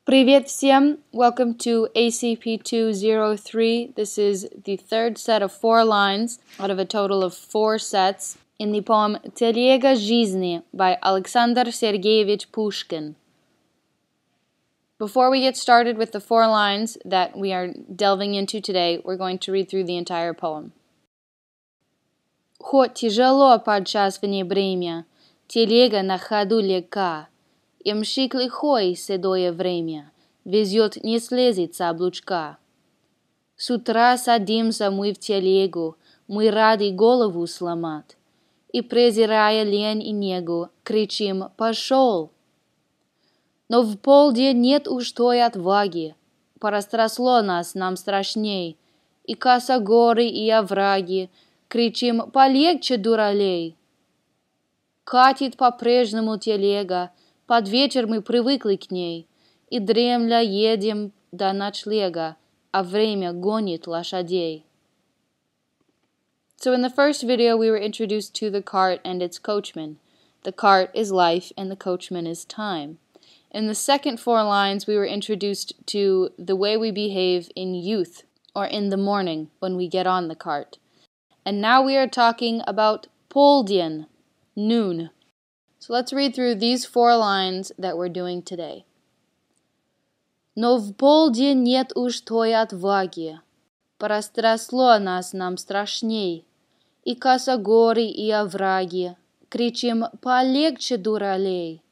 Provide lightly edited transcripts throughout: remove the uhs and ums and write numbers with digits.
Привет всем! Welcome to ACP2-03. This is the third set of 4 lines out of a total of 4 sets in the poem Телега жизни by Alexander Sergeyevich Pushkin. Before we get started with the 4 lines that we are delving into today, we're going to read through the entire poem. Хоть тяжело подчас в ней бремя, телега на ходу легка, ямщик лихой седое время, везет не слезет с облучка. С утра садимся мы в телегу, мы рады голову сломать, и, презирая лень и негу, кричим «Пошел!». Но в полдень нет уж той отваги, порастросло нас нам страшней, и косогоры и овраги, кричим «Полегче, дуралей!». Катит по-прежнему телега, под вечер мы привыкли к ней, и дремля едем до ночлега, а время гонит лошадей. So in the first video we were introduced to the cart and its coachman. The cart is life and the coachman is time. In the second 4 lines we were introduced to the way we behave in youth, or in the morning when we get on the cart. And now we are talking about полдень, noon. So let's read through these 4 lines that we're doing today. Но в полдень нет уж той отваги, порастросло нас нам страшней, и косогоры и овраги, кричим «Полегче, дуралей!».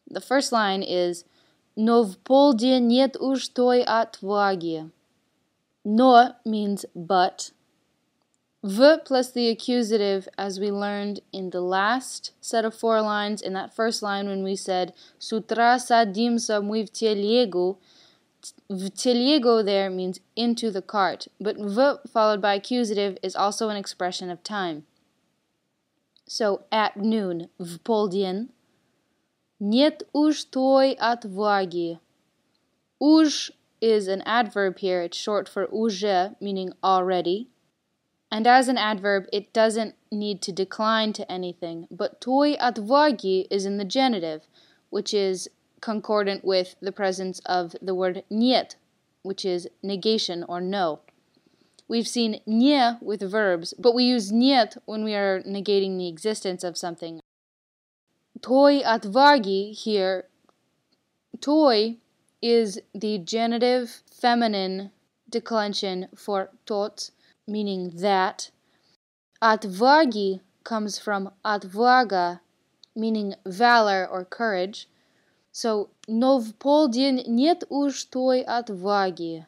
The first line is «Но в полдень нет уж той отваги». «Но» means but. V plus the accusative, as we learned in the last set of 4 lines, in that first line when we said «С утра садимся мы в телегу», в телегу there means into the cart, but v followed by accusative is also an expression of time. So at noon, в полдень, нет уж той отваги. Уж is an adverb here, it's short for уже, meaning already. And as an adverb, it doesn't need to decline to anything, but той отваги is in the genitive, which is concordant with the presence of the word нет, which is negation or no. We've seen не with verbs, but we use нет when we are negating the existence of something. Той отваги here, той is the genitive feminine declension for тот, meaning that. Отваги comes from отвага, meaning valor or courage. So, но в полдень нет уж той отваги.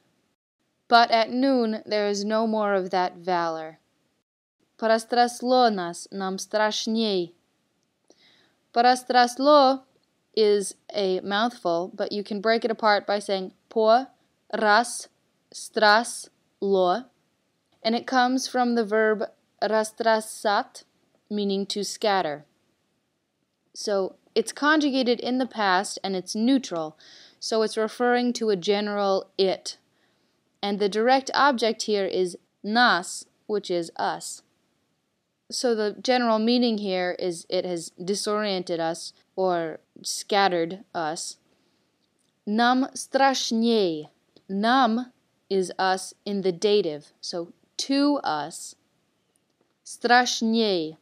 But at noon there is no more of that valor. Порастросло нас нам страшней. Порастросло is a mouthful, but you can break it apart by saying по, рас, страс, ло. And it comes from the verb растрасать, meaning to scatter. So it's conjugated in the past and it's neutral, so it's referring to a general it. And the direct object here is нас, which is us. So the general meaning here is it has disoriented us or scattered us. Нам страшней. Нам is us in the dative, so to us. Страшней.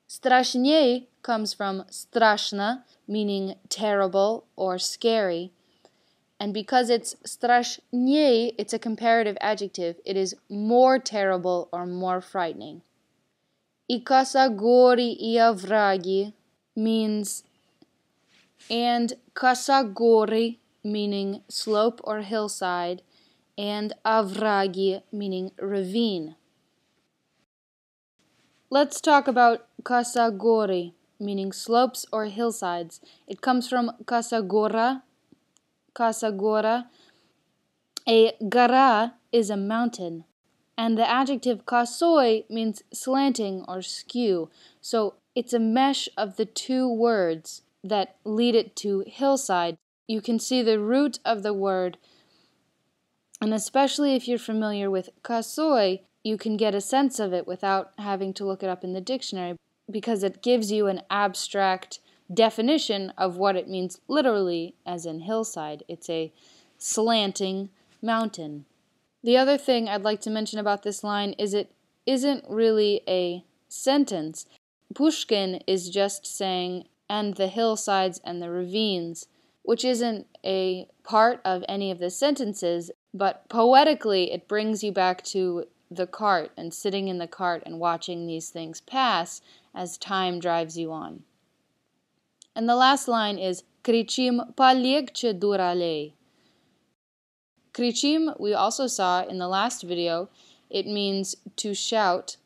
Страшней comes from страшно, meaning terrible or scary. And because it's страшней, it's a comparative adjective. It is more terrible or more frightening. И косогоры и овраги means, and косогоры meaning slope or hillside, and овраги meaning ravine. Let's talk about косогоры, meaning slopes or hillsides. It comes from косогора. Косогора. A гора is a mountain, and the adjective косой means slanting or skew. So it's a mesh of the 2 words that lead it to hillside. You can see the root of the word, and especially if you're familiar with косой, you can get a sense of it without having to look it up in the dictionary, because it gives you an abstract definition of what it means literally, as in hillside. It's a slanting mountain. The other thing I'd like to mention about this line is it isn't really a sentence. Pushkin is just saying, and the hillsides and the ravines, which isn't a part of any of the sentences, but poetically it brings you back to the cart and sitting in the cart and watching these things pass as time drives you on. And the last line is Krichim полегче, дуралей. Krichim, we also saw in the last video, it means to shout.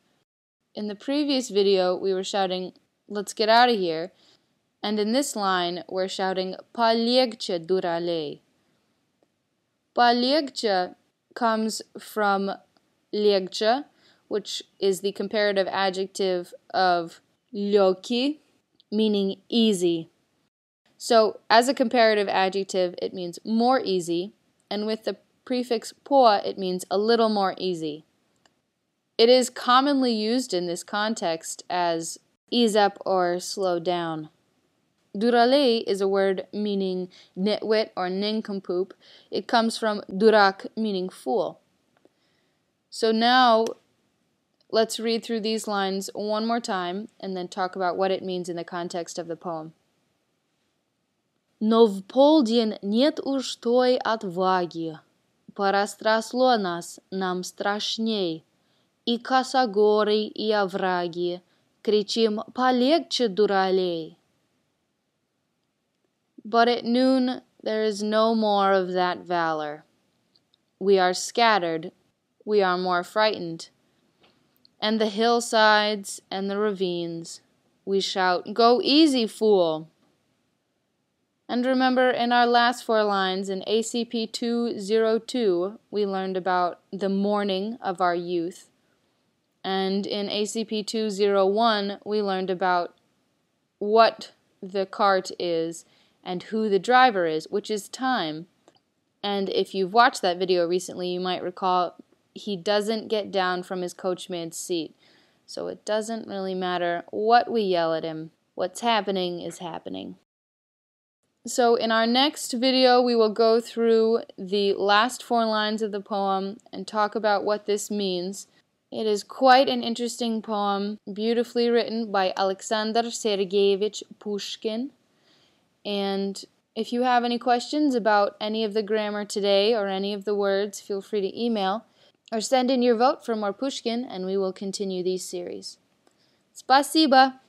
In the previous video, we were shouting, let's get out of here. And in this line, we're shouting, полегче, дуралей. Полегче comes from легче, which is the comparative adjective of легкий, meaning easy. So, as a comparative adjective, it means more easy, and with the prefix po, it means a little more easy. It is commonly used in this context as ease up or slow down. Duralei is a word meaning nitwit or nincompoop. It comes from durak, meaning fool. So now, let's read through these lines one more time and then talk about what it means in the context of the poem. Но в полдень нет уж той отваги, порастросло нас нам страшней, и косогоры, и овраги, кричим полегче, дуралей. But at noon there is no more of that valor. We are scattered, we are more frightened. And the hillsides and the ravines, we shout, go easy, fool! And remember, in our last 4 lines, in ACP2-03, we learned about the morning of our youth. And in ACP2-01, we learned about what the cart is and who the driver is, which is time. And if you've watched that video recently, you might recall he doesn't get down from his coachman's seat. So it doesn't really matter what we yell at him. What's happening is happening. So in our next video, we will go through the last 4 lines of the poem and talk about what this means. It is quite an interesting poem, beautifully written by Alexander Sergeyevich Pushkin. And if you have any questions about any of the grammar today or any of the words, feel free to email or send in your vote for more Pushkin, and we will continue these series. Спасибо!